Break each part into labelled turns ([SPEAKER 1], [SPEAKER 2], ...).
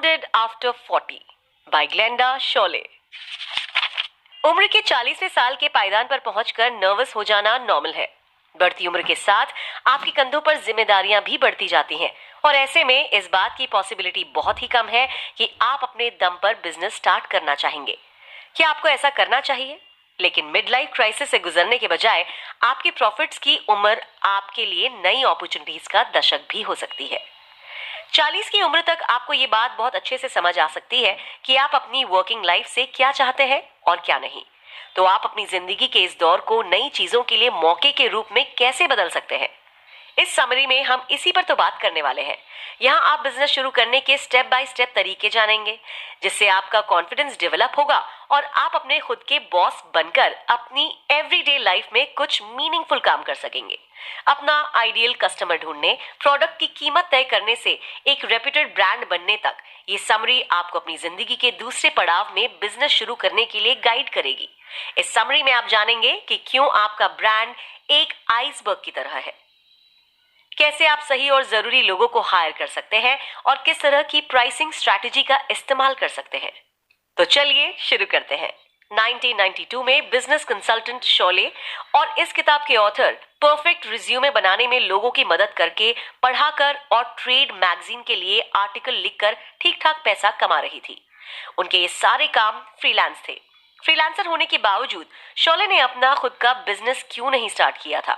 [SPEAKER 1] Grounded After 40 by Glenda Sholay। उम्र के 40वें साल के पायदान पर पहुंचकर नर्वस हो जाना नॉर्मल है। बढ़ती उम्र के साथ आपके कंधों पर जिम्मेदारियां भी बढ़ती जाती हैं और ऐसे में इस बात की पॉसिबिलिटी बहुत ही कम है कि आप अपने दम पर बिजनेस स्टार्ट करना चाहेंगे। क्या आपको ऐसा करना चाहिए? लेकिन मिड लाइफ क्राइसिस से गुजरने के बजाय आपके प्रॉफिट्स की उम्र आपके लिए नई अपॉर्चुनिटीज का दशक भी हो सकती है। 40 की उम्र तक आपको ये बात बहुत अच्छे से समझ आ सकती है कि आप अपनी वर्किंग लाइफ से क्या चाहते हैं और क्या नहीं। तो आप अपनी जिंदगी के इस दौर को नई चीजों के लिए मौके के रूप में कैसे बदल सकते हैं? इस समरी में हम इसी पर तो बात करने वाले हैं। यहाँ आप बिजनेस शुरू करने के स्टेप बाय स्टेप तरीके जानेंगे, जिससे आपका कॉन्फिडेंस डेवलप होगा और आप अपने खुद के बॉस बनकर अपनी एवरीडे लाइफ में कुछ मीनिंगफुल काम कर सकेंगे। अपना आइडियल कस्टमर ढूंढने, प्रोडक्ट की कीमत तय करने से एक रेप्यूटेड ब्रांड बनने तक, ये समरी आपको अपनी जिंदगी के दूसरे पड़ाव में बिजनेस शुरू करने के लिए गाइड करेगी। इस समरी में आप जानेंगे कि क्यों आपका ब्रांड एक आइसबर्ग की तरह है, कैसे आप सही और जरूरी लोगों को हायर कर सकते हैं और किस तरह की प्राइसिंग स्ट्रैटेजी का इस्तेमाल कर सकते हैं। तो चलिए शुरू करते हैं। 1992 में बिजनेस कंसल्टेंट शोले और इस किताब के ऑथर परफेक्ट रिज्यूमे बनाने में लोगों की मदद करके, पढ़ाकर और ट्रेड मैगजीन के लिए आर्टिकल लिखकर ठीक ठाक पैसा कमा रही थी। उनके ये सारे काम फ्रीलांस थे। फ्रीलांसर होने के बावजूद शोले ने अपना खुद का बिजनेस क्यों नहीं स्टार्ट किया था?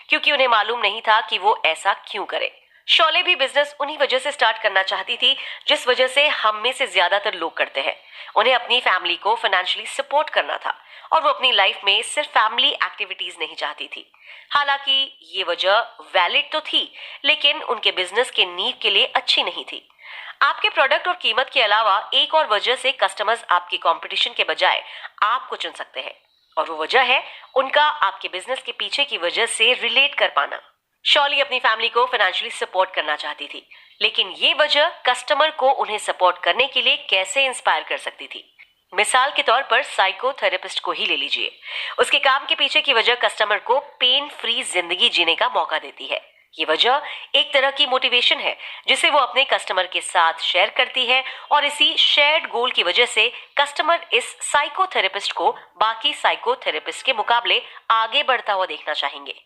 [SPEAKER 1] क्योंकि उन्हें मालूम नहीं था कि वो ऐसा क्यों करे। शोले भी बिजनेस उन्हीं वजह से स्टार्ट करना चाहती थी जिस वजह से हम में से ज्यादातर लोग करते हैं। उन्हें अपनी फैमिली को फाइनेंशियली सपोर्ट करना था और वो अपनी लाइफ में सिर्फ फैमिली एक्टिविटीज नहीं चाहती थी। हालांकि ये वजह वैलिड तो थी, लेकिन उनके बिजनेस के नींव के लिए अच्छी नहीं थी। आपके प्रोडक्ट और कीमत के अलावा एक और वजह से कस्टमर्स आपकी कंपटीशन के बजाय आपको चुन सकते हैं, और वो वजह है उनका आपके बिजनेस के पीछे की वजह से रिलेट कर पाना। शॉली अपनी फैमिली को फाइनेंशियली सपोर्ट करना चाहती थी, लेकिन ये वजह कस्टमर को उन्हें सपोर्ट करने के लिए कैसे इंस्पायर कर सकती थी। मिसाल के तौर पर साइकोथेरेपिस्ट को ही ले लीजिए। उसके काम के पीछे की वजह कस्टमर को पेन फ्री जिंदगी जीने का मौका देती है। ये वजह एक तरह की मोटिवेशन है जिसे वो अपने कस्टमर के साथ शेयर करती है, और इसी शेयर्ड गोल की वजह से कस्टमर इस साइकोथेरेपिस्ट को बाकी साइकोथेरेपिस्ट के मुकाबले आगे बढ़ता हुआ देखना चाहेंगे।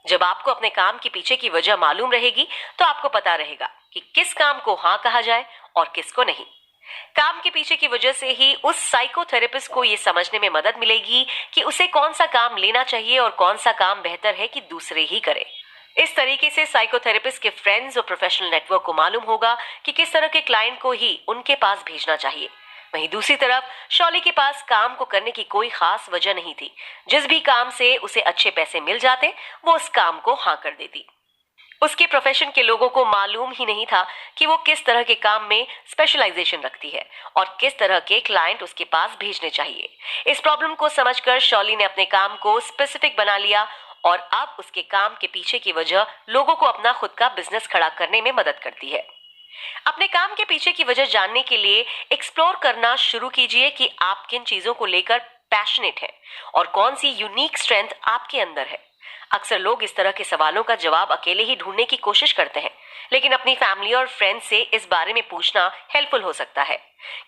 [SPEAKER 1] जब आपको अपने काम के पीछे की वजह मालूम रहेगी तो आपको पता रहेगा कि किस काम को हाँ कहा जाए और किसको नहीं। काम के पीछे की वजह से ही उस साइकोथेरेपिस्ट को यह समझने में मदद मिलेगी कि उसे कौन सा काम लेना चाहिए और कौन सा काम बेहतर है कि दूसरे ही करें। इस तरीके से साइकोथेरेपिस्ट के फ्रेंड्स और प्रोफेशनल नेटवर्क को मालूम होगा कि किस तरह के क्लाइंट को ही उनके पास भेजना चाहिए। वहीं दूसरी तरफ शॉली के पास काम को करने की कोई खास वजह नहीं थी। जिस भी काम से उसे अच्छे पैसे मिल जाते वो उस काम को हाँ कर देती। उसके प्रोफेशन के लोगों को मालूम ही नहीं था कि वो किस तरह के काम में स्पेशलाइजेशन रखती है और किस तरह के क्लाइंट उसके पास भेजने चाहिए। इस प्रॉब्लम को समझकर शॉली ने अपने काम को स्पेसिफिक बना लिया और अब उसके काम के पीछे की वजह लोगों को अपना खुद का बिजनेस खड़ा करने में मदद करती है। अपने काम के पीछे की वजह जानने के लिए एक्सप्लोर करना शुरू कीजिए कि आप किन चीजों को लेकर पैशनेट हैं और कौन सी यूनिक स्ट्रेंथ आपके अंदर है। अक्सर लोग इस तरह के सवालों का जवाब अकेले ही ढूंढने की कोशिश करते हैं, लेकिन अपनी फैमिली और फ्रेंड्स से इस बारे में पूछना हेल्पफुल हो सकता है,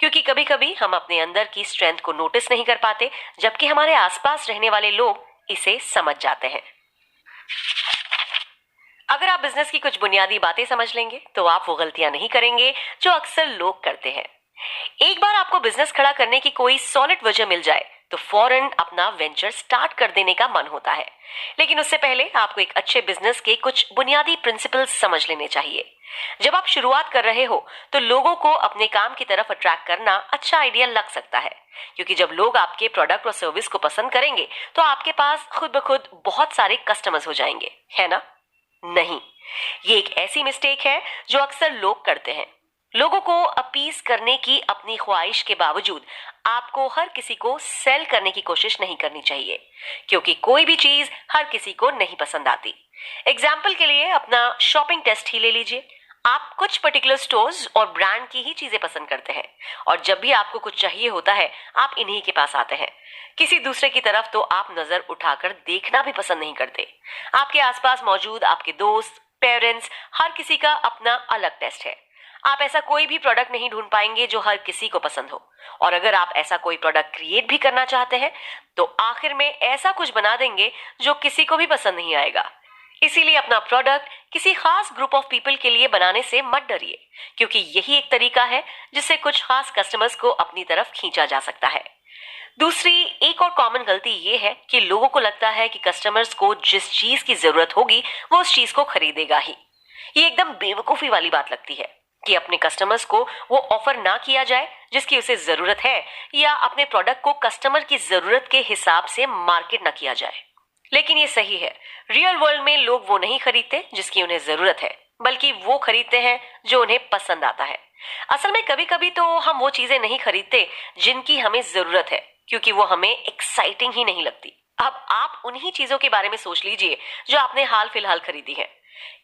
[SPEAKER 1] क्योंकि कभी कभी हम अपने अंदर की स्ट्रेंथ को नोटिस नहीं कर पाते, जबकि हमारे आसपास रहने वाले लोग इसे समझ जाते हैं। अगर आप बिजनेस की कुछ बुनियादी बातें समझ लेंगे तो आप वो गलतियां नहीं करेंगे जो अक्सर लोग करते हैं। एक बार आपको बिजनेस खड़ा करने की कोई सॉलिड वजह मिल जाए तो फौरन अपना वेंचर स्टार्ट कर देने का मन होता है, लेकिन उससे पहले आपको एक अच्छे बिजनेस के कुछ बुनियादी प्रिंसिपल्स समझ लेने चाहिए। जब आप शुरुआत कर रहे हो तो लोगों को अपने काम की तरफ अट्रैक्ट करना अच्छा आइडिया लग सकता है, क्योंकि जब लोग आपके प्रोडक्ट और सर्विस को पसंद करेंगे तो आपके पास खुद ब खुद बहुत सारे कस्टमर्स हो जाएंगे, है ना? नहीं, ये एक ऐसी मिस्टेक है जो अक्सर लोग करते हैं। लोगों को अपीज करने की अपनी ख्वाहिश के बावजूद आपको हर किसी को सेल करने की कोशिश नहीं करनी चाहिए, क्योंकि कोई भी चीज हर किसी को नहीं पसंद आती। एग्जाम्पल के लिए अपना शॉपिंग टेस्ट ही ले लीजिए। आप कुछ पर्टिकुलर स्टोर्स और ब्रांड की ही चीजें पसंद करते हैं, और जब भी आपको कुछ चाहिए होता है आप इन्हीं के पास आते हैं। किसी दूसरे की तरफ तो आप नजर उठाकर देखना भी पसंद नहीं करते। आपके आसपास मौजूद आपके दोस्त, पेरेंट्स, हर किसी का अपना अलग टेस्ट है। आप ऐसा कोई भी प्रोडक्ट नहीं ढूंढ पाएंगे जो हर किसी को पसंद हो। और अगर आप ऐसा कोई प्रोडक्ट क्रिएट भी करना चाहते हैं तो आखिर में ऐसा कुछ बना देंगे जो किसी को भी पसंद नहीं आएगा। इसीलिए अपना प्रोडक्ट किसी खास ग्रुप ऑफ पीपल के लिए बनाने से मत डरिए, क्योंकि यही एक तरीका है जिससे कुछ खास कस्टमर्स को अपनी तरफ खींचा जा सकता है। दूसरी एक और कॉमन गलती ये है कि लोगों को लगता है कि कस्टमर्स को जिस चीज की जरूरत होगी वो उस चीज को खरीदेगा ही। ये एकदम बेवकूफी वाली बात लगती है कि अपने कस्टमर्स को वो ऑफर ना किया जाए जिसकी उसे जरूरत है, या अपने प्रोडक्ट को कस्टमर की जरूरत के हिसाब से मार्केट ना किया जाए। लेकिन ये सही है, रियल वर्ल्ड में लोग वो नहीं खरीदते जिसकी उन्हें जरूरत है, बल्कि वो खरीदते हैं जो उन्हें पसंद आता है। असल में कभी कभी तो हम वो चीजें नहीं खरीदते जिनकी हमें जरूरत है, क्योंकि वो हमें एक्साइटिंग ही नहीं लगती। अब आप उन्हीं चीजों के बारे में सोच लीजिए जो आपने हाल फिलहाल खरीदी है।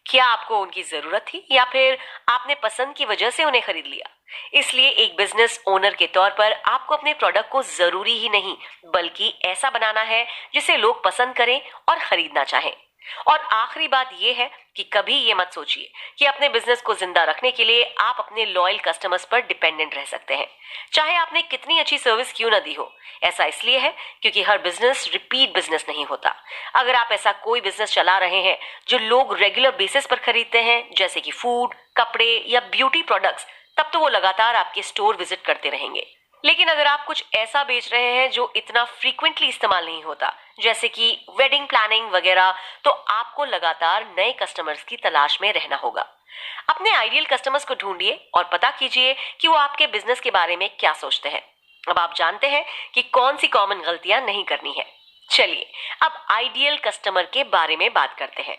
[SPEAKER 1] क्या आपको उनकी जरूरत थी या फिर आपने पसंद की वजह से उन्हें खरीद लिया? इसलिए एक बिजनेस ओनर के तौर पर आपको अपने प्रोडक्ट को जरूरी ही नहीं बल्कि ऐसा बनाना है जिसे लोग पसंद करें और खरीदना चाहें। और आखिरी बात यह है कि कभी ये मत सोचिए कि अपने बिजनेस को जिंदा रखने के लिए आप अपने लॉयल कस्टमर्स पर डिपेंडेंट रह सकते हैं, चाहे आपने कितनी अच्छी सर्विस क्यों ना दी हो। ऐसा इसलिए है क्योंकि हर बिजनेस रिपीट बिजनेस नहीं होता। अगर आप ऐसा कोई बिजनेस चला रहे हैं जो लोग रेगुलर बेसिस पर खरीदते हैं, जैसे कि फूड, कपड़े या ब्यूटी प्रोडक्ट्स, तब तो वो लगातार आपके स्टोर विजिट करते रहेंगे। लेकिन अगर आप कुछ ऐसा बेच रहे हैं जो इतना फ्रीक्वेंटली इस्तेमाल नहीं होता, जैसे कि वेडिंग प्लानिंग वगैरह, तो आपको लगातार नए कस्टमर्स की तलाश में रहना होगा। अपने आइडियल कस्टमर्स को ढूंढिए और पता कीजिए कि वो आपके बिजनेस के बारे में क्या सोचते हैं। अब आप जानते हैं कि कौन सी कॉमन गलतियां नहीं करनी है। चलिए अब आइडियल कस्टमर के बारे में बात करते हैं।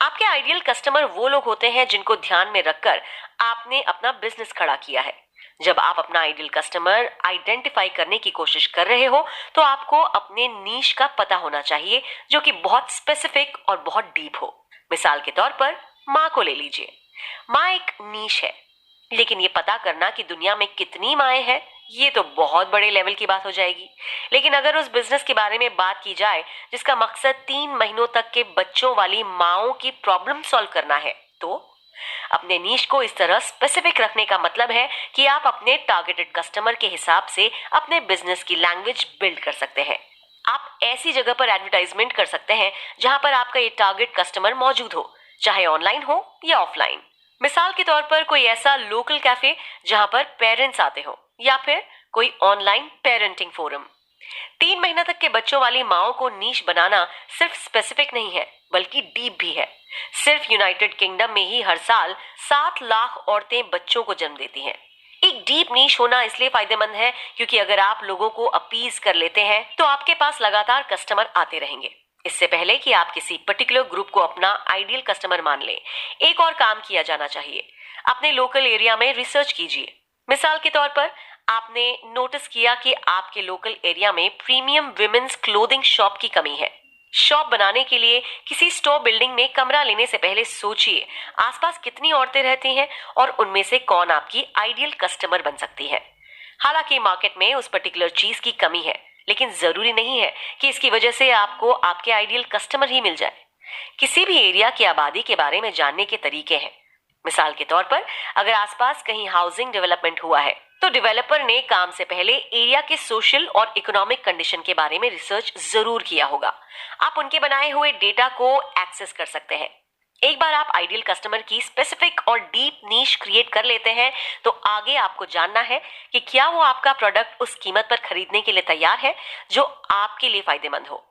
[SPEAKER 1] आपके आइडियल कस्टमर वो लोग होते हैं जिनको ध्यान में रखकर आपने अपना बिजनेस खड़ा किया है। जब आप अपना आइडियल कस्टमर आइडेंटिफाई करने की कोशिश कर रहे हो तो आपको अपने नीश का पता होना चाहिए जो कि बहुत स्पेसिफिक और बहुत डीप हो। मिसाल के तौर पर माँ को ले लीजिए। माँ एक नीश है, लेकिन ये पता करना कि दुनिया में कितनी माएँ हैं ये तो बहुत बड़े लेवल की बात हो जाएगी। लेकिन अगर उस बिजनेस के बारे में बात की जाए जिसका मकसद 3 महीनों तक के बच्चों वाली माओं की प्रॉब्लम सॉल्व करना है, तो अपने नीश को इस तरह स्पेसिफिक रखने का मतलब है कि आप अपने टारगेटेड कस्टमर के हिसाब से अपने बिजनेस की लैंग्वेज बिल्ड कर सकते हैं। आप ऐसी जगह पर एडवर्टाइजमेंट कर सकते हैं जहां पर आपका ये टारगेट कस्टमर मौजूद हो, चाहे ऑनलाइन हो या ऑफलाइन। मिसाल के तौर पर कोई ऐसा लोकल कैफे जहां पर पेरेंट्स आते हो, या फिर कोई ऑनलाइन पेरेंटिंग फोरम। 3 महीने तक के बच्चों वाली माओ को नीश बनाना सिर्फ स्पेसिफिक नहीं है बल्कि डीप भी है। सिर्फ यूनाइटेड किंगडम में ही हर साल 7 लाख औरतें बच्चों को जन्म देती हैं। एक डीप नीश होना इसलिए फायदेमंद है क्योंकि अगर आप लोगों को अपीज कर लेते हैं तो आपके पास लगातार कस्टमर आते रहेंगे। इससे पहले कि आप किसी पर्टिकुलर ग्रुप को अपना आइडियल कस्टमर मान लें, एक और काम किया जाना चाहिए। अपने लोकल एरिया में रिसर्च कीजिए। मिसाल के तौर पर आपने नोटिस किया कि आपके लोकल एरिया में प्रीमियम विमेन्स क्लोथिंग शॉप की कमी है। शॉप बनाने के लिए किसी स्टोर बिल्डिंग में कमरा लेने से पहले सोचिए आसपास कितनी औरतें रहती हैं और उनमें से कौन आपकी आइडियल कस्टमर बन सकती है। हालांकि मार्केट में उस पर्टिकुलर चीज की कमी है, लेकिन जरूरी नहीं है कि इसकी वजह से आपको आपके आइडियल कस्टमर ही मिल जाए। किसी भी एरिया की आबादी के बारे में जानने के तरीके हैं। मिसाल के तौर पर अगर आसपास कहीं हाउसिंग डेवलपमेंट हुआ है तो डेवलपर ने काम से पहले एरिया के सोशल और इकोनॉमिक कंडीशन के बारे में रिसर्च जरूर किया होगा। आप उनके बनाए हुए डेटा को एक्सेस कर सकते हैं। एक बार आप आइडियल कस्टमर की स्पेसिफिक और डीप नीश क्रिएट कर लेते हैं तो आगे आपको जानना है कि क्या वो आपका प्रोडक्ट उस कीमत पर खरीदने के लिए तैयार है जो आपके लिए फायदेमंद हो।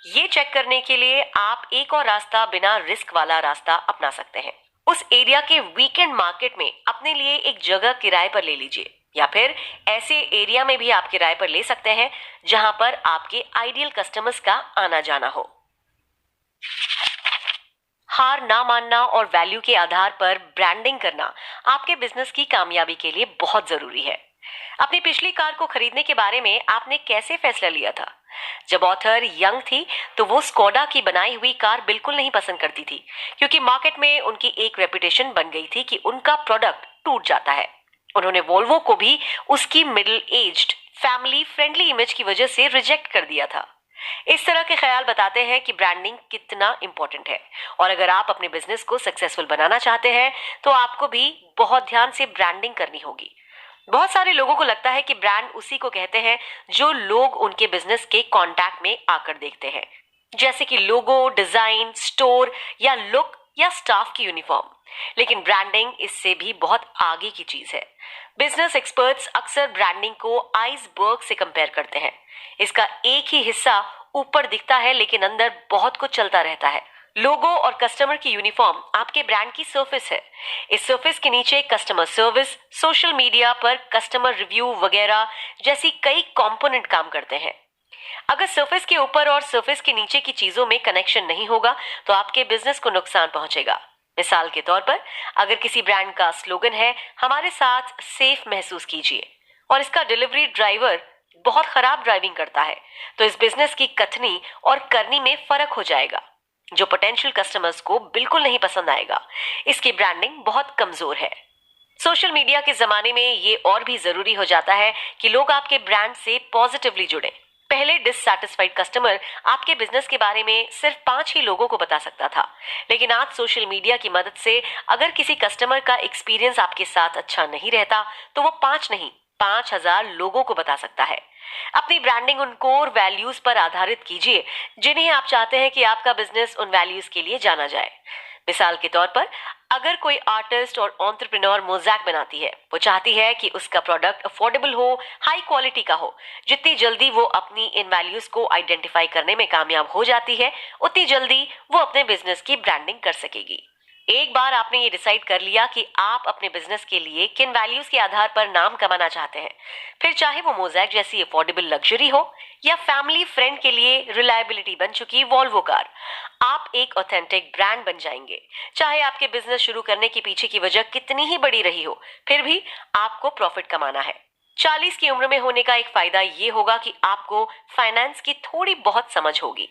[SPEAKER 1] ये चेक करने के लिए आप एक और रास्ता बिना रिस्क वाला रास्ता अपना सकते हैं। उस एरिया के वीकेंड मार्केट में अपने लिए एक जगह किराए पर ले लीजिए, या फिर ऐसे एरिया में भी आप किराए पर ले सकते हैं जहां पर आपके आइडियल कस्टमर्स का आना जाना हो। हार ना मानना और वैल्यू के आधार पर ब्रांडिंग करना आपके बिजनेस की कामयाबी के लिए बहुत जरूरी है। अपनी पिछली कार को खरीदने के बारे में आपने कैसे फैसला लिया था? जब ऑथर यंग थी तो वो स्कोडा की बनाई हुई कार बिल्कुल नहीं पसंद करती थी, क्योंकि मार्केट में उनकी एक रेपुटेशन बन गई थी कि उनका प्रोडक्ट टूट जाता है। उन्होंने वोल्वो को भी उसकी middle aged family friendly image की वजह से रिजेक्ट कर दिया था। इस तरह के ख्याल बताते हैं कि ब्रांडिंग कितना इंपॉर्टेंट है। और अगर आप अपने बिजनेस को सक्सेसफुल बनाना चाहते हैं तो आपको भी बहुत ध्यान से ब्रांडिंग करनी होगी। बहुत सारे लोगों को लगता है कि ब्रांड उसी को कहते हैं जो लोग उनके बिजनेस के कांटेक्ट में आकर देखते हैं, जैसे कि लोगो, डिजाइन, स्टोर या लुक या स्टाफ की यूनिफॉर्म। लेकिन ब्रांडिंग इससे भी बहुत आगे की चीज है। बिजनेस एक्सपर्ट्स अक्सर ब्रांडिंग को आइसबर्ग से कंपेयर करते हैं। इसका एक ही हिस्सा ऊपर दिखता है लेकिन अंदर बहुत कुछ चलता रहता है। लोगो और कस्टमर की यूनिफॉर्म आपके ब्रांड की सरफेस है। इस सरफेस के नीचे कस्टमर सर्विस, सोशल मीडिया पर कस्टमर रिव्यू वगैरह जैसी कई कंपोनेंट काम करते हैं। अगर सरफेस के ऊपर और सरफेस के नीचे की चीजों में कनेक्शन नहीं होगा तो आपके बिजनेस को नुकसान पहुंचेगा। मिसाल के तौर पर, अगर किसी ब्रांड का स्लोगन है हमारे साथ सेफ महसूस कीजिए और इसका डिलीवरी ड्राइवर बहुत खराब ड्राइविंग करता है, तो इस बिजनेस की कथनी और करनी में फर्क हो जाएगा, जो पोटेंशियल कस्टमर्स को बिल्कुल नहीं पसंद आएगा। इसकी ब्रांडिंग बहुत कमजोर है। सोशल मीडिया के जमाने में ये और भी जरूरी हो जाता है कि लोग आपके ब्रांड से पॉजिटिवली जुड़े। पहले डिससैटिस्फाइड कस्टमर आपके बिजनेस के बारे में सिर्फ 5 ही लोगों को बता सकता था, लेकिन आज सोशल मीडिया की मदद से अगर किसी कस्टमर का एक्सपीरियंस आपके साथ अच्छा नहीं रहता तो वो 5 नहीं 5,000 लोगों को बता सकता है। अपनी ब्रांडिंग उन कोर वैल्यूज पर आधारित कीजिए जिन्हें आप चाहते हैं कि आपका बिजनेस उन वैल्यूज के लिए जाना जाए। मिसाल के तौर पर, अगर कोई आर्टिस्ट और एंटरप्रेन्योर मोज़ैक बनाती है, वो चाहती है कि उसका प्रोडक्ट अफोर्डेबल हो, हाई क्वालिटी का हो। जितनी जल्दी वो अपनी इन वैल्यूज को आइडेंटिफाई करने में कामयाब हो जाती है, उतनी जल्दी वो अपने बिजनेस की ब्रांडिंग कर सकेगी। एक बार आपने ये डिसाइड कर लिया कि आप अपने बिजनेस के लिए किन वैल्यूज के आधार पर नाम कमाना चाहते हैं, फिर चाहे वो मोज़ैक जैसी अफोर्डेबल लग्जरी हो या फैमिली फ्रेंड के लिए रिलायबिलिटी बन चुकी वॉल्वो कार, आप एक ऑथेंटिक ब्रांड बन जाएंगे। चाहे आपके बिजनेस शुरू करने के पीछे की वजह कितनी ही बड़ी रही हो, फिर भी आपको प्रॉफिट कमाना है। 40 की उम्र में होने का एक फायदा ये होगा कि आपको फाइनेंस की थोड़ी बहुत समझ होगी।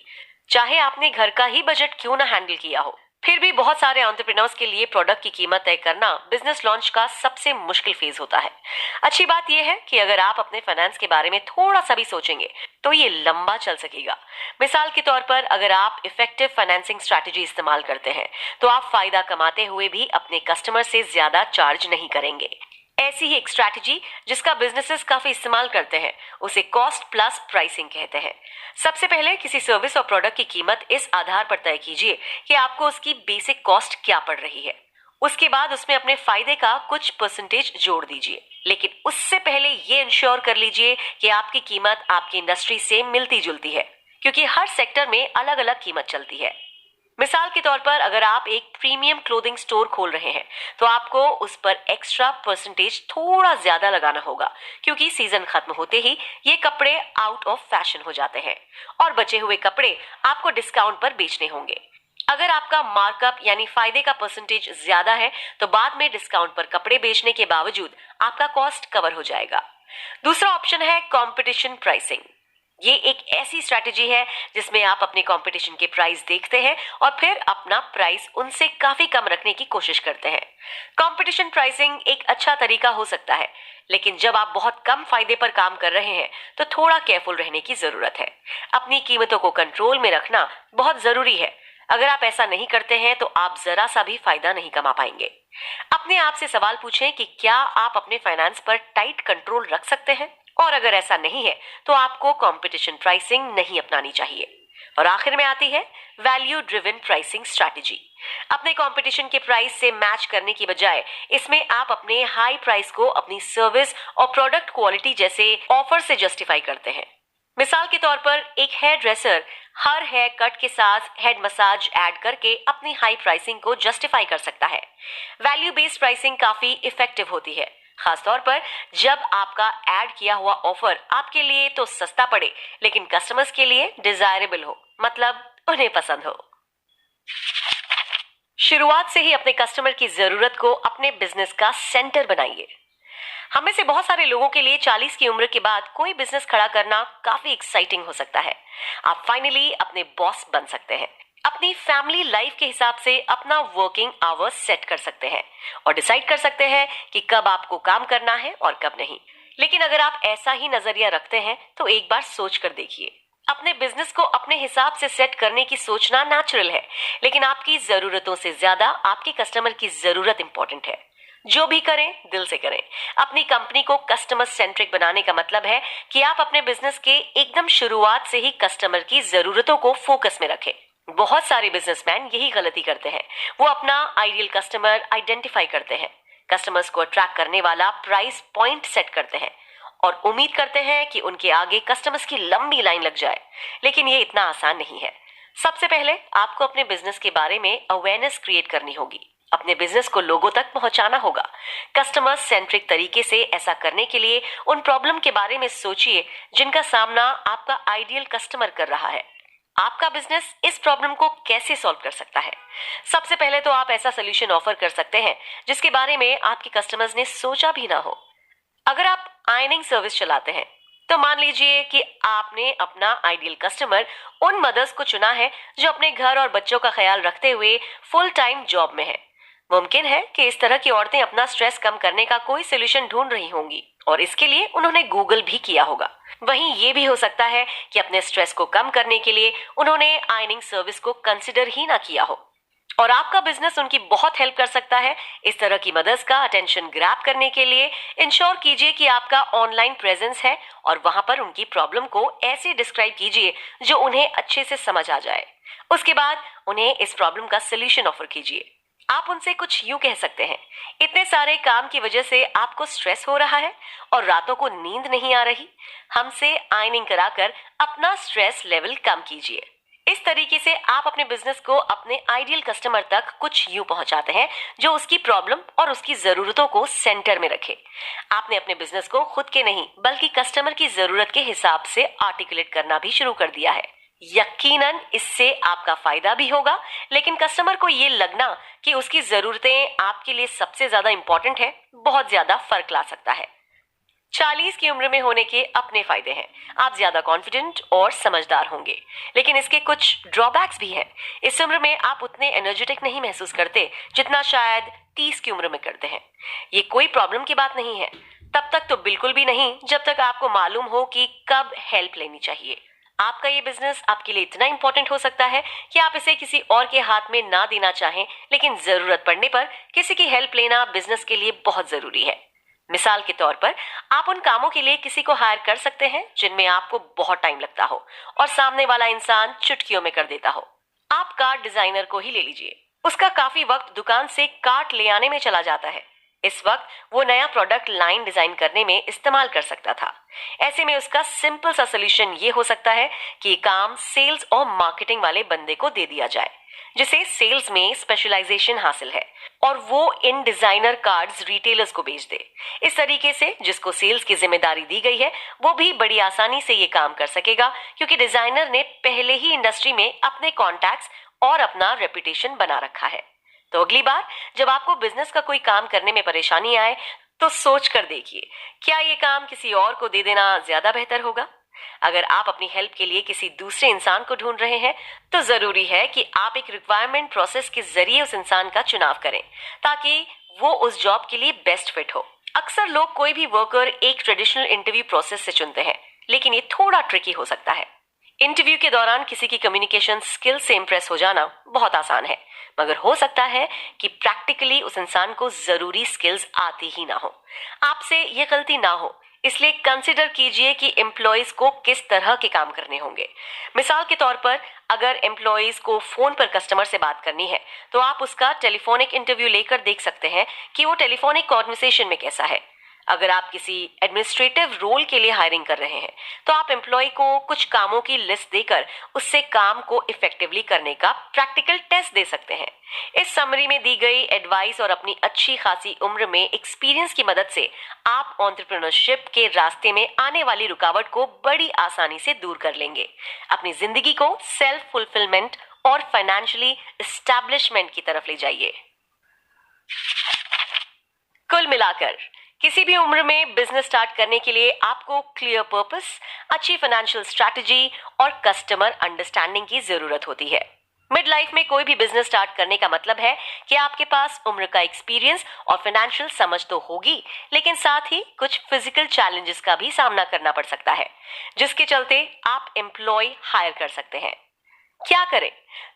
[SPEAKER 1] चाहे आपने घर का ही बजट क्यों ना हैंडल किया हो, फिर भी बहुत सारे एंटरप्रेन्योर्स के लिए प्रोडक्ट की कीमत तय करना बिजनेस लॉन्च का सबसे मुश्किल फेज होता है। अच्छी बात यह है कि अगर आप अपने फाइनेंस के बारे में थोड़ा सा भी सोचेंगे तो ये लंबा चल सकेगा। मिसाल के तौर पर, अगर आप इफेक्टिव फाइनेंसिंग स्ट्रैटेजी इस्तेमाल करते हैं तो आप फायदा कमाते हुए भी अपने कस्टमर से ज्यादा चार्ज नहीं करेंगे। ऐसी ही एक स्ट्रैटेजी जिसका बिजनेसेस काफी इस्तेमाल करते हैं, उसे कॉस्ट प्लस प्राइसिंग कहते हैं। सबसे पहले किसी सर्विस और प्रोडक्ट की कीमत इस आधार पर तय कीजिए कि आपको उसकी बेसिक कॉस्ट क्या पड़ रही है। उसके बाद उसमें अपने फायदे का कुछ परसेंटेज जोड़ दीजिए, लेकिन उससे पहले ये इंश्योर कर लीजिए कि आपकी कीमत आपकी इंडस्ट्री से मिलती जुलती है, क्योंकि हर सेक्टर में अलग अलग कीमत चलती है। मिसाल के तौर पर, अगर आप एक प्रीमियम क्लोथिंग स्टोर खोल रहे हैं तो आपको उस पर एक्स्ट्रा परसेंटेज थोड़ा ज्यादा लगाना होगा, क्योंकि सीजन खत्म होते ही ये कपड़े आउट ऑफ फैशन हो जाते हैं और बचे हुए कपड़े आपको डिस्काउंट पर बेचने होंगे। अगर आपका मार्कअप यानी फायदे का परसेंटेज ज्यादा है तो बाद में डिस्काउंट पर कपड़े बेचने के बावजूद आपका कॉस्ट कवर हो जाएगा। दूसरा ऑप्शन है कंपटीशन प्राइसिंग। ये एक ऐसी स्ट्रैटेजी है जिसमें आप अपने कंपटीशन के प्राइस देखते हैं और फिर अपना प्राइस उनसे काफी कम रखने की कोशिश करते हैं। कंपटीशन प्राइसिंग एक अच्छा तरीका हो सकता है, लेकिन जब आप बहुत कम फायदे पर काम कर रहे हैं तो थोड़ा केयरफुल रहने की जरूरत है। अपनी कीमतों को कंट्रोल में रखना बहुत जरूरी है। अगर आप ऐसा नहीं करते हैं तो आप जरा सा भी फायदा नहीं कमा पाएंगे। अपने आप से सवाल पूछें कि क्या आप अपने फाइनेंस पर टाइट कंट्रोल रख सकते हैं, और अगर ऐसा नहीं है तो आपको कंपटीशन प्राइसिंग नहीं अपनानी चाहिए। और आखिर में आती है वैल्यू ड्रिवन प्राइसिंग स्ट्रैटेजी। अपने कंपटीशन के प्राइस से मैच करने की बजाय इसमें आप अपने हाई प्राइस को अपनी सर्विस और प्रोडक्ट क्वालिटी जैसे ऑफर से जस्टिफाई करते हैं। मिसाल के तौर पर, एक हेयर ड्रेसर हर हेयर कट के साथ हेड मसाज ऐड करके अपनी हाई प्राइसिंग को जस्टिफाई कर सकता है। वैल्यू बेस्ड प्राइसिंग काफी इफेक्टिव होती है, खासतौर पर जब आपका ऐड किया हुआ ऑफर आपके लिए तो सस्ता पड़े लेकिन कस्टमर्स के लिए डिजायरेबल हो, मतलब उन्हें पसंद हो। शुरुआत से ही अपने कस्टमर की जरूरत को अपने बिजनेस का सेंटर बनाइए। हम में से बहुत सारे लोगों के लिए 40 की उम्र के बाद कोई बिजनेस खड़ा करना काफी एक्साइटिंग हो सकता है। आप फाइनली अपने बॉस बन सकते हैं, अपनी फैमिली लाइफ के हिसाब से अपना वर्किंग आवर्स सेट कर सकते हैं और डिसाइड कर सकते हैं कि कब आपको काम करना है और कब नहीं। लेकिन अगर आप ऐसा ही नजरिया रखते हैं तो एक बार सोच कर देखिए, अपने बिजनेस को अपने हिसाब से सेट करने की सोचना नेचुरल है, लेकिन आपकी जरूरतों से ज्यादा आपके कस्टमर की जरूरत इंपॉर्टेंट है। जो भी करें दिल से करें। अपनी कंपनी को कस्टमर सेंट्रिक बनाने का मतलब है कि आप अपने बिजनेस के एकदम शुरुआत से ही कस्टमर की जरूरतों को फोकस में रखें। बहुत सारे बिजनेसमैन यही गलती करते हैं। वो अपना आइडियल कस्टमर आइडेंटिफाई करते हैं, कस्टमर्स को अट्रैक्ट करने वाला प्राइस पॉइंट सेट करते हैं और उम्मीद करते हैं कि उनके आगे कस्टमर्स की लंबी लाइन लग जाए। लेकिन ये इतना आसान नहीं है। सबसे पहले आपको अपने बिजनेस के बारे में अवेयरनेस क्रिएट करनी होगी। अपने बिजनेस को लोगों तक पहुंचाना होगा। कस्टमर सेंट्रिक तरीके से ऐसा करने के लिए उन प्रॉब्लम के बारे में सोचिए जिनका सामना आपका आइडियल कस्टमर कर रहा है। आपका बिजनेस इस प्रॉब्लम को कैसे सॉल्व कर सकता है? सबसे पहले तो आप ऐसा सोल्यूशन ऑफर कर सकते हैं जिसके बारे में आपके कस्टमर्स ने सोचा भी ना हो। अगर आप आयनिंग सर्विस चलाते हैं तो मान लीजिए कि आपने अपना आइडियल कस्टमर उन मदर्स को चुना है जो अपने घर और बच्चों का ख्याल रखते हुए फुल टाइम जॉब में है। मुमकिन है कि इस तरह की औरतें अपना स्ट्रेस कम करने का कोई सोल्यूशन ढूंढ रही होंगी और इसके लिए उन्होंने गूगल भी किया होगा। वहीं ये भी हो सकता है कि अपने स्ट्रेस को कम करने के लिए उन्होंने आयनिंग सर्विस को कंसिडर ही ना किया हो और आपका बिजनेस उनकी बहुत हेल्प कर सकता है। इस तरह की मदर्स का अटेंशन ग्रैब करने के लिए इंश्योर कीजिए कि आपका ऑनलाइन प्रेजेंस है और वहां पर उनकी प्रॉब्लम को ऐसे डिस्क्राइब कीजिए जो उन्हें अच्छे से समझ आ जाए। उसके बाद उन्हें इस प्रॉब्लम का सोल्यूशन ऑफर कीजिए। आप उनसे कुछ यूं कह सकते हैं, इतने सारे काम की वजह से आपको स्ट्रेस हो रहा है और रातों को नींद नहीं आ रही। हमसे आयनिंग कराकर अपना स्ट्रेस लेवल कम कीजिए। इस तरीके से आप अपने बिजनेस को अपने आइडियल कस्टमर तक कुछ यूं पहुंचाते हैं जो उसकी प्रॉब्लम और उसकी जरूरतों को सेंटर में रखे। आपने अपने बिजनेस को खुद के नहीं बल्कि कस्टमर की जरूरत के हिसाब से आर्टिकुलेट करना भी शुरू कर दिया है। यकीनन इससे आपका फायदा भी होगा, लेकिन कस्टमर को ये लगना कि उसकी जरूरतें आपके लिए सबसे ज्यादा इंपॉर्टेंट है, बहुत ज्यादा फर्क ला सकता है। 40 की उम्र में होने के अपने फायदे हैं। आप ज्यादा कॉन्फिडेंट और समझदार होंगे, लेकिन इसके कुछ ड्रॉबैक्स भी हैं। इस उम्र में आप उतने एनर्जेटिक नहीं महसूस करते जितना शायद 30 की उम्र में करते हैं। ये कोई प्रॉब्लम की बात नहीं है, तब तक तो बिल्कुल भी नहीं जब तक आपको मालूम हो कि कब हेल्प लेनी चाहिए। आपका ये बिजनेस आपके लिए इतना इंपॉर्टेंट हो सकता है कि आप इसे किसी और के हाथ में ना देना चाहें, लेकिन जरूरत पड़ने पर किसी की हेल्प लेना बिजनेस के लिए बहुत जरूरी है। मिसाल के तौर पर आप उन कामों के लिए किसी को हायर कर सकते हैं जिनमें आपको बहुत टाइम लगता हो और सामने वाला इंसान चुटकियों में कर देता हो। आप कार्ड डिजाइनर को ही ले लीजिए। उसका काफी वक्त दुकान से कार्ड ले आने में चला जाता है। इस वक्त वो नया प्रोडक्ट लाइन डिजाइन करने में इस्तेमाल कर सकता था। ऐसे में उसका सिंपल सा सोल्यूशन ये हो सकता है कि काम सेल्स और मार्केटिंग वाले बंदे को दे दिया जाए जिसे सेल्स में स्पेशलाइजेशन हासिल है और वो इन डिजाइनर कार्ड्स रिटेलर्स को बेच दे। इस तरीके से जिसको सेल्स की जिम्मेदारी दी गई है वो भी बड़ी आसानी से ये काम कर सकेगा, क्योंकि डिजाइनर ने पहले ही इंडस्ट्री में अपने कॉन्टैक्ट्स और अपना रेपुटेशन बना रखा है। तो अगली बार जब आपको बिजनेस का कोई काम करने में परेशानी आए तो सोच कर देखिए, क्या ये काम किसी और को दे देना ज्यादा बेहतर होगा? अगर आप अपनी हेल्प के लिए किसी दूसरे इंसान को ढूंढ रहे हैं तो जरूरी है कि आप एक रिक्वायरमेंट प्रोसेस के जरिए उस इंसान का चुनाव करें ताकि वो उस जॉब के लिए बेस्ट फिट हो। अक्सर लोग कोई भी वर्कर एक ट्रेडिशनल इंटरव्यू प्रोसेस से चुनते हैं, लेकिन ये थोड़ा ट्रिकी हो सकता है। इंटरव्यू के दौरान किसी की कम्युनिकेशन स्किल से इंप्रेस हो जाना बहुत आसान है, मगर हो सकता है कि प्रैक्टिकली उस इंसान को जरूरी स्किल्स आती ही ना हो। आपसे ये गलती ना हो, इसलिए कंसिडर कीजिए कि एम्प्लॉयज को किस तरह के काम करने होंगे। मिसाल के तौर पर अगर एम्प्लॉयज को फोन पर कस्टमर से बात करनी है तो आप उसका टेलीफोनिक इंटरव्यू लेकर देख सकते हैं कि वो टेलीफोनिक कॉन्वर्सेशन में कैसा है। अगर आप किसी एडमिनिस्ट्रेटिव रोल के लिए हायरिंग कर रहे हैं तो आप एम्प्लॉय को कुछ कामों की लिस्ट देकर उससे काम को इफेक्टिवली करने का प्रैक्टिकल टेस्ट दे सकते हैं। इस समरी में दी गई एडवाइस और अपनी अच्छी खासी उम्र में एक्सपीरियंस की मदद से आप एंटरप्रेन्योरशिप के रास्ते में आने वाली रुकावट को बड़ी आसानी से दूर कर लेंगे। अपनी जिंदगी को सेल्फ फुलफिलमेंट और फाइनेंशियली एस्टैब्लिशमेंट की तरफ ले जाइए। कुल मिलाकर किसी भी उम्र में बिजनेस स्टार्ट करने के लिए आपको क्लियर पर्पस, अच्छी फाइनेंशियल स्ट्रैटेजी और कस्टमर अंडरस्टैंडिंग की जरूरत होती है। मिड लाइफ में कोई भी बिजनेस स्टार्ट करने का मतलब है कि आपके पास उम्र का एक्सपीरियंस और फाइनेंशियल समझ तो होगी, लेकिन साथ ही कुछ फिजिकल चैलेंजेस का भी सामना करना पड़ सकता है, जिसके चलते आप एम्प्लॉय हायर कर सकते हैं। क्या करें?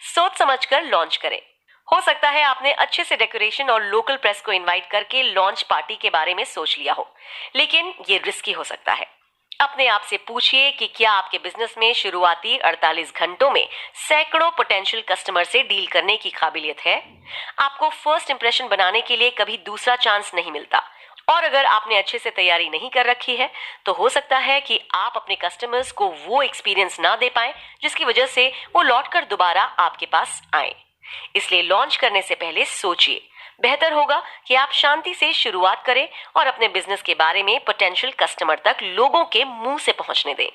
[SPEAKER 1] सोच समझकर लॉन्च करें। हो सकता है आपने अच्छे से डेकोरेशन और लोकल प्रेस को इनवाइट करके लॉन्च पार्टी के बारे में सोच लिया हो, लेकिन ये रिस्की हो सकता है। अपने आप से पूछिए कि क्या आपके बिजनेस में शुरुआती 48 घंटों में सैकड़ों पोटेंशियल कस्टमर से डील करने की काबिलियत है। आपको फर्स्ट इंप्रेशन बनाने के लिए कभी दूसरा चांस नहीं मिलता, और अगर आपने अच्छे से तैयारी नहीं कर रखी है तो हो सकता है कि आप अपने कस्टमर्स को वो एक्सपीरियंस ना दे पाए जिसकी वजह से वो लौटकर दोबारा आपके पास आए। इसलिए लॉन्च करने से पहले सोचिए। बेहतर होगा कि आप शांति से शुरुआत करें और अपने बिजनेस के बारे में पोटेंशियल कस्टमर तक लोगों के मुंह से पहुंचने दें।